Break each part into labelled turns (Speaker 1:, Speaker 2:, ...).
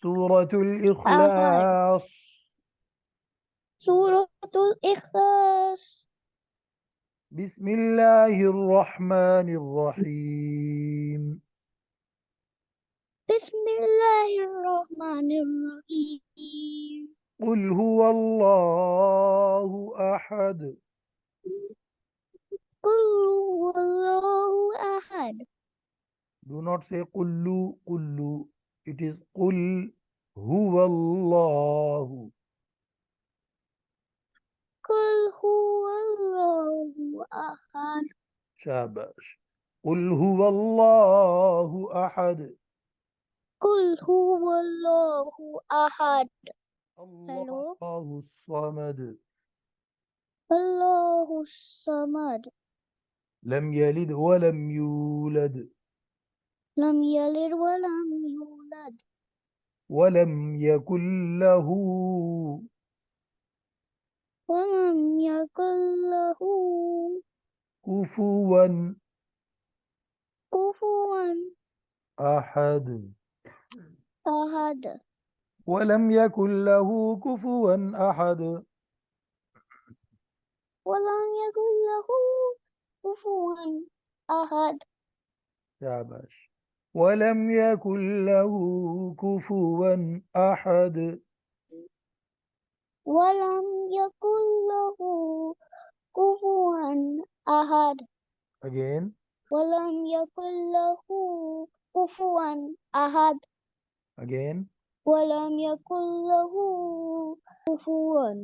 Speaker 1: سورة
Speaker 2: أحد.
Speaker 1: الإخلاص.
Speaker 2: سورة الإخلاص.
Speaker 1: بسم الله الرحمن الرحيم.
Speaker 2: بسم الله الرحمن الرحيم.
Speaker 1: قل هو الله أحد.
Speaker 2: قل هو الله أحد.
Speaker 1: Do not say قلوا قلوا. It is قل هو الله.
Speaker 2: قل هو الله أحد.
Speaker 1: شاباش. قل هو الله أحد.
Speaker 2: قل هو الله أحد.
Speaker 1: الله
Speaker 2: Hello.
Speaker 1: الصمد.
Speaker 2: الله الصمد.
Speaker 1: لم يلد ولم يولد.
Speaker 2: لم يلد ولم يولد.
Speaker 1: ولم يكن له
Speaker 2: ولم يكن له
Speaker 1: كفوا
Speaker 2: كفوا
Speaker 1: أحد.
Speaker 2: أحد.
Speaker 1: ولم يكن له كفوا أحد.
Speaker 2: ولم يكن له كفوا أحد.
Speaker 1: شاباش. ولم يكن له كفوا أحد.
Speaker 2: ولم يكن له كفوا أحد.
Speaker 1: Again.
Speaker 2: ولم يكن له كفوا أحد.
Speaker 1: Again.
Speaker 2: ولم يكن له كفوا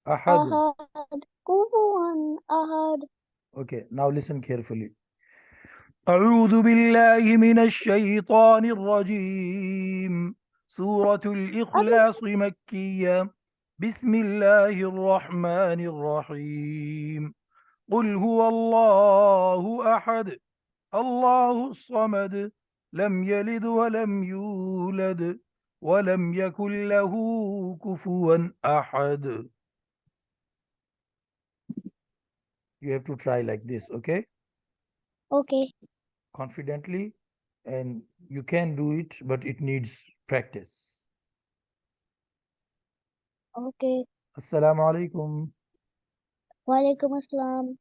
Speaker 1: أحد.
Speaker 2: أحد. كفوا أحد.
Speaker 1: Okay, now listen carefully. أعوذ بالله من الشيطان الرجيم. سورة الإخلاص مكية. بسم الله الرحمن الرحيم. قل هو الله أحد. الله الصمد. لم يلد ولم يولد. ولم يكن له كفوا أحد. You have to try like this, okay?
Speaker 2: Okay.
Speaker 1: Confidently, and you can do it, but it needs practice.
Speaker 2: Okay.
Speaker 1: Assalamu alaikum.
Speaker 2: Walaikum Assalam.